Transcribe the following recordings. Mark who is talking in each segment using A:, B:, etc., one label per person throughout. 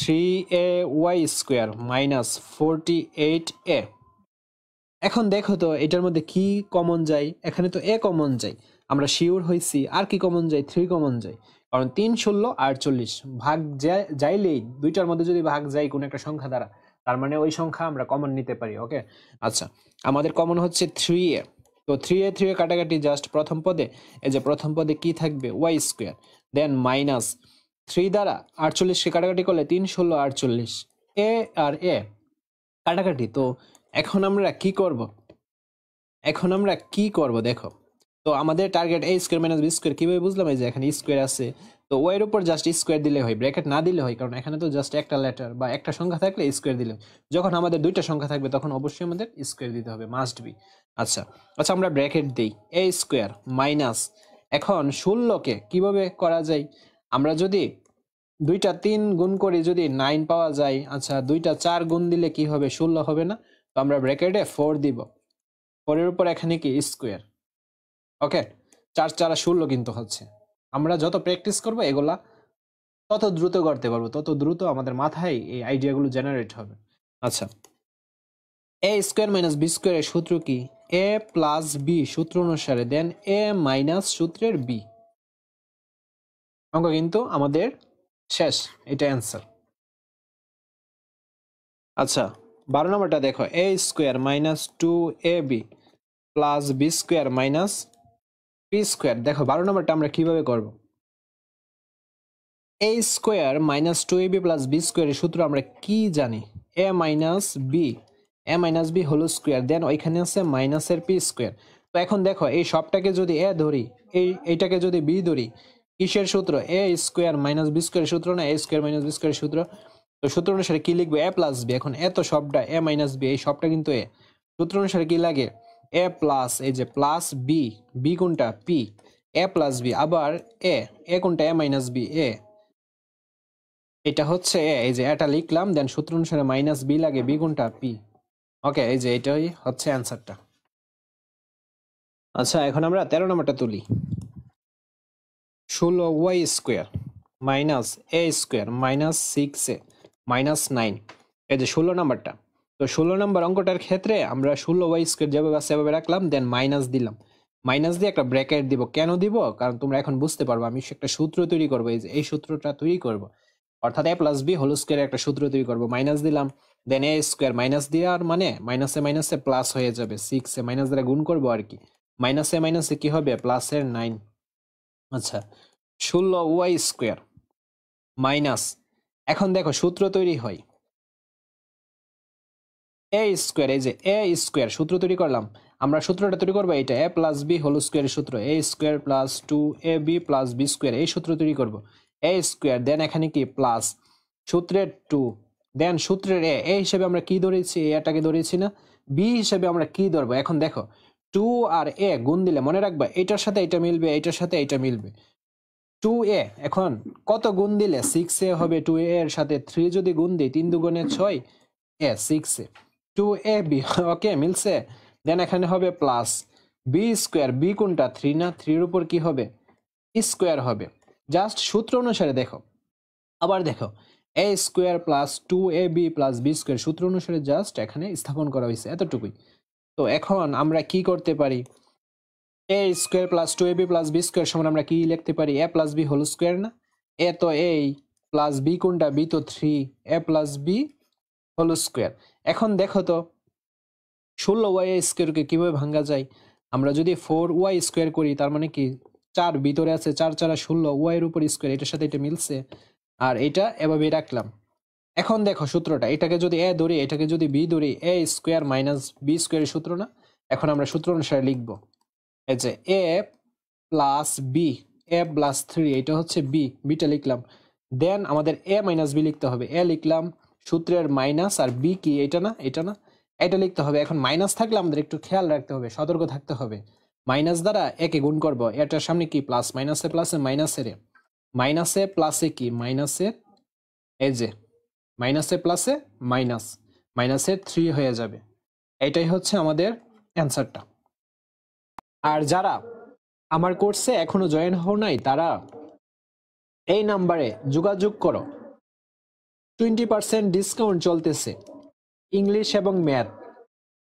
A: 3ay² minus 48a। এখন দেখো তো এটার মধ্যে কি কমন যায়, এখানে তো এ কমন যায়, আমরা শিওর হয়েছি। আর কি কমন যায়? 3 কমন যায়, কারণ 3 16 48 ভাগ যাইলেই দুইটার মধ্যে যদি ভাগ যায় কোন একটা সংখ্যা দ্বারা, তার মানে ওই সংখ্যা আমরা কমন নিতে পারি। ওকে, আচ্ছা আমাদের কমন হচ্ছে 3a। তো 3a কাটাকাটি জাস্ট প্রথম পদে, এই যে প্রথম পদে কি থাকবে y², দেন মাইনাস 3 দ্বারা 48 কে কাটাকাটি করলে 3 16 48, এ আর এ কাটাকাটি। তো এখন আমরা কি করব? দেখো তো আমাদের টার্গেট a² - b² কিভাবে বুঝলাম? এই যে এখানে স্কোয়ার আছে, তো ওই এর উপর জাস্ট স্কোয়ার দিলে হয়, ব্র্যাকেট না দিলে হয়, কারণ এখানে তো জাস্ট একটা লেটার বা একটা সংখ্যা থাকলে স্কোয়ার দিলে হয়। যখন আমাদের দুইটা সংখ্যা থাকবে তখন অবশ্যই আমাদের স্কোয়ার দিতে হবে, মাস্ট বি। আচ্ছা আচ্ছা আমরা ব্র্যাকেট দেই, a² মাইনাস, এখন 16কে কিভাবে করা যায়? আমরা যদি দুইটা 3 গুণ করি, যদি 9 পাওয়া যায়, আচ্ছা দুইটা 4 গুণ দিলে কি হবে? 16 হবে না? তো আমরা ব্র্যাকেটে 4 দিব, 4 এর উপর এখানে কি স্কোয়ার। ওকে, 4 4 16 কিন্তু হচ্ছে। আমরা যত প্র্যাকটিস করব এগুলা তত দ্রুত করতে পারবো, তত দ্রুত আমাদের মাথায় এই আইডিয়াগুলো জেনারেট হবে। আচ্ছা, a² - b² এর সূত্র কি? a প্লাস বি সূত্র অনুসারে, দেন a মাইনাস সূত্রের b। অঙ্ক কিন্তু আমাদের শেষ, এটা অ্যান্সার। আচ্ছা 12 নম্বরটা দেখো, a² - 2ab plus b² minus p²। দেখো 12 নম্বরটা আমরা কিভাবে করব? a² - 2ab প্লাস b² এর সূত্র আমরা কি জানি? a minus B whole square, then ওইখানে আছে মাইনাসের p²। তো এখন দেখো এই সবটাকে যদি a ধরি, এইটাকে যদি b ধরি, কিসের সূত্র? a² - b² এর সূত্র না? a² - b² এর সূত্র। তো সূত্র অনুসারে কি লিখবো? a plus b. এখন এত সবটা a মাইনাস বি, এই সবটা কিন্তু a। সূত্র অনুসারে কি লাগে? a প্লাস, এই যে প্লাস বি কোনটা? p, a প্লাস বি, আবার a কোনটা? a minus b, a। এটা হচ্ছে এ, এই যে এটা লিখলাম, দেন সূত্র অনুসারে মাইনাস বি লাগে, বি কোনটা? পি। ওকে, এই যে এটাই হচ্ছে অ্যান্সারটা। আচ্ছা এখন আমরা 13 নম্বরটা তুলি, 16y² minus a² minus 6a minus 9। এই যে 16 নাম্বারটা। তো 16 নম্বর অঙ্কটার ক্ষেত্রে আমরা 16y² যেভাবে আছে সেভাবে রাখলাম, দেন মাইনাস দিলাম, মাইনাস দিয়ে একটা ব্র্যাকেট দিব। কেন দিব? কারণ তোমরা এখন বুঝতে পারবো, আমি একটা সূত্র তৈরি করবো, এই যে এই সূত্রটা তৈরি করব, অর্থাৎ a plus b whole square একটা সূত্র তৈরি করবো। মাইনাস দিলাম, দেন a² মাইনাস দেওয়ার মানে মাইনাসে মাইনাসে প্লাস হয়ে যাবে, 6 মাইনাস দ্বারা গুণ করবো আর কি, মাইনাসে মাইনাসে কি হবে? প্লাসের 9। আচ্ছা 16y² মাইনাস, এখন দেখো সূত্র তৈরি হয় a², এই যে a² সূত্র তৈরি করলাম। আমরা সূত্রটা তৈরি করবো এটা, a প্লাস বি হোল স্কোয়ারের সূত্র, a² plus 2ab plus b², এই সূত্র তৈরি করবো। a², দেন এখানে কি প্লাস সূত্রের 2, দেন সূত্রের a হিসেবে আমরা কি ধরেছি? এটাকে ধরেছি না? b হিসেবে আমরা কি ধরবো? এখন দেখো 2 আর a গুণ দিলে, মনে রাখবা এটার সাথে এটা মিলবে, এটার সাথে এটা মিলবে, 2a। এখন কত গুণ দিলে 6a হবে? 2a এর সাথে 3 যদি গুণ দিই, 3 দুগুণে 6, 6a, 2ab। ওকে, মিলছে। দেন এখানে হবে প্লাস b², b কোনটা? 3 না? 3 এর উপর কি হবে? স্কোয়ার হবে। জাস্ট সূত্র অনুসারে দেখো, আবার দেখো a² plus 2ab plus b² সূত্র অনুসারে জাস্ট এখানে স্থাপন করা হয়েছে, এতটুকুই। তো এখন আমরা কি করতে পারি? a² plus 2ab plus b² সমান আমরা কি লিখতে পারি? a plus b whole square না? a তো a প্লাস বি কোনটা? b তো 3, a plus b whole square. এখন দেখো তো 16y² কে কিভাবে ভাঙা যায়? আমরা যদি 4y² করি, তার মানে কি 4 ভিতরে আছে, 4 4 16, y এর উপর স্কোয়ার, এটার সাথে এটা মিলছে, আর এটা এভাবে রাখলাম। এখন দেখো সূত্রটা, এটাকে যদি a ধরি, এটাকে যদি b ধরি, a² মাইনাস b² এর সূত্র না? এখন আমরা সূত্র অনুসারে লিখবো, এই যে a plus b, a plus 3, এটা হচ্ছে বিটা লিখলাম। দেন আমাদের a মাইনাস বি লিখতে হবে, a লিখলাম সূত্রের মাইনাস, আর বি কি? এটা না? এটা লিখতে হবে। এখন মাইনাস থাকলে আমাদের একটু খেয়াল রাখতে হবে, সতর্ক থাকতে হবে। মাইনাস দ্বারা একে গুণ করবো, এটার সামনে কি প্লাস, মাইনাসে প্লাসে মাইনাসের, মাইনাসে প্লাসে কি মাইনাসে, এই যে মাইনাসে প্লাসে মাইনাস, মাইনাসে 3 হয়ে যাবে। এটাই হচ্ছে আমাদের অ্যান্সারটা। আর যারা আমার কোর্সে এখনো জয়েন হও নাই, তারা এই নাম্বারে যোগাযোগ করো, 20% ডিসকাউন্ট চলতেছে ইংলিশ এবং ম্যাথ।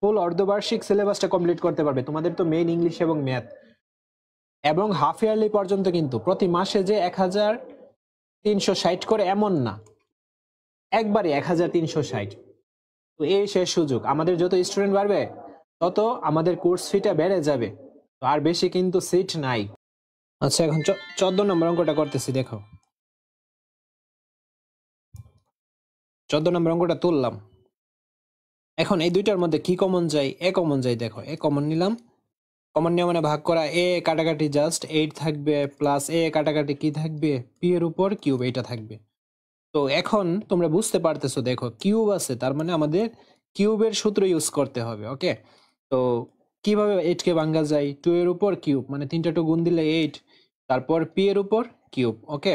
A: ফুল অর্ধবার্ষিক সিলেবাসটা কমপ্লিট করতে পারবে। তোমাদের তো মেইন ইংলিশ এবং ম্যাথ, এবং হাফ ইয়ারলি পর্যন্ত, কিন্তু প্রতি মাসে যে 1360 করে এমন না, একবারে 1360। তো এই শেষ সুযোগ। আমাদের যত স্টুডেন্ট বাড়বে তত আমাদের কোর্স ফিটা বেড়ে যাবে, তো আর বেশি কিন্তু সিট নাই। আচ্ছা, এখন 14 নম্বর অঙ্কটা করতেছি, দেখো 14 নম্বর অঙ্কটা তুললাম। এখন এই দুইটার মধ্যে কি কমন যায়? এ কমন যায়। দেখো এ কমন নিলাম, কমন নিয়ে মানে ভাগ করা, এ কাটাকাটি জাস্ট 8 থাকবে, প্লাস এ কাটাকাটি কি থাকবে, পি এর উপর কিউব, এটা থাকবে। তো এখন তোমরা বুঝতে পারতেছো, দেখো কিউব আছে, তার মানে আমাদের কিউবের সূত্র ইউজ করতে হবে। ওকে, তো কিভাবে 8 কে ভাঙা যায়? 2 এর উপর কিউব, মানে 3টা 2 গুণ দিলে 8, তারপর পি এর উপর কিউব। ওকে,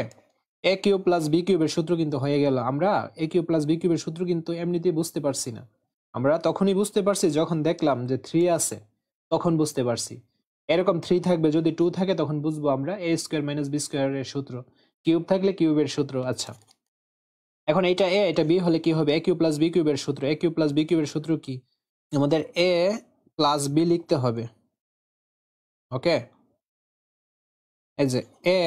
A: এ কিউব প্লাস বি কিউবের সূত্র কিন্তু হয়ে গেল। আমরা এ কিউব প্লাস বি কিউবের সূত্র কিন্তু এমনিতেই বুঝতে পারছি না, আমরা তখনই বুঝতে পারছি যখন দেখলাম যে 3 আছে, তখন বুঝতে পারছি। এরকম 3 থাকবে, যদি 2 থাকে তখন বুঝবো আমরা এ স্কোয়ার মাইনাস বি স্কোয়ারের সূত্র, কিউব থাকলে কিউবের সূত্র। আচ্ছা, এখন এইটা এ এটা বি হলে কি হবে? এ কিউব প্লাস বি কিউবের সূত্র। এ কিউব প্লাস বি কিউবের সূত্র কি? আমাদের এ প্লাস বি লিখতে হবে। ওকে, এই যে এ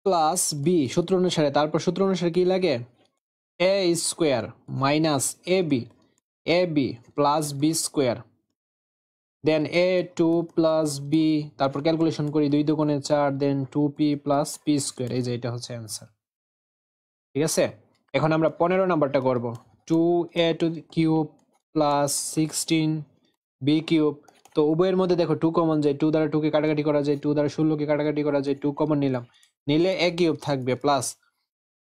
A: প্লাস বি সূত্র অনুসারে, তারপর সূত্র অনুসারে কি লাগে? এ square minus A B plus B square, then A 2 plus B, তারপর ক্যালকুলেশন করি 2 দুগুণে 4, দেন 2p প্লাস পি স্কোয়ার। এই যে এটা হচ্ছে অ্যান্সার। ঠিক আছে, এখন আমরা 15 নাম্বারটা করব। 2a two cube plus 16b cube. তো উভয়ের মধ্যে দেখো 2 কমন যায়, 2 দ্বারা 2 কে কাটাকাটি করা যায়, 2 দ্বারা 16 কে কাটাকাটি করা যায়, 2 কমন নিলাম, নিলে a কিউব থাকবে, প্লাস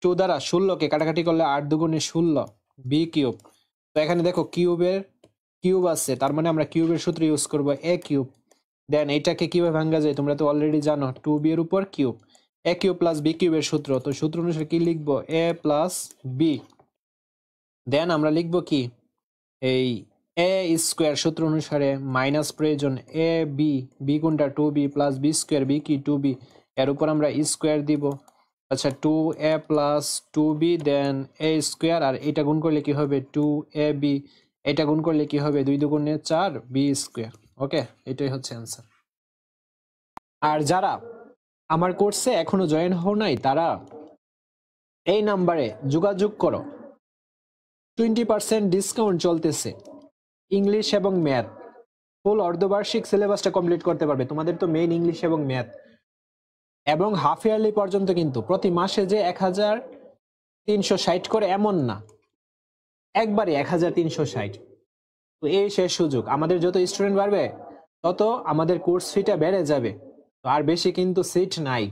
A: 2 দ্বারা 16 কে কাটাকাটি করলে 8 দুগুণে 16 b কিউব। তো এখানে দেখো কিউবের কিউব আছে, তার মানে আমরা কিউবের সূত্র ইউজ করব, এ কিউব। দেন এটাকে কিভাবে ভাঙা যায় তোমরা তো অলরেডি জানো, 2b এর উপর কিউব, এ কিউব প্লাস বি কিউবের সূত্র। তো সূত্র অনুসারে কি লিখবো? এ প্লাস বি। দেন আমরা লিখবো কি, এই এ স্কোয়ার সূত্র অনুসারে মাইনাস প্রয়োজন, এ বি, বি কোনটা 2b plus B square, B কি 2b, এর উপর আমরা স্কোয়ার দিব। আচ্ছা, 2a প্লাস 2b, দেন এ স্কোয়ার, আর এটা গুণ করলে কি হবে? 2ab, এটা গুণ করলে কি হবে? 2 দুগুণে 4 বি স্কোয়ার। ওকে, এটাই হচ্ছে অ্যান্সার। আর যারা আমার কোর্সে এখনো জয়েন হও নাই, তারা এই নাম্বারে যোগাযোগ করো। 20% ডিসকাউন্ট চলতেছে ইংলিশ এবং ম্যাথ। ফুল অর্ধবার্ষিক সিলেবাসটা কমপ্লিট করতে পারবে। তোমাদের তো মেইন ইংলিশ এবং ম্যাথ, এবং হাফ ইয়ারলি পর্যন্ত, কিন্তু প্রতি মাসে যে 1360 করে এমন না, একবারে 1360। তো এই শেষ সুযোগ। আমাদের যত স্টুডেন্ট বাড়বে তত আমাদের কোর্স ফিটা বেড়ে যাবে, তো আর বেশি কিন্তু সিট নাই।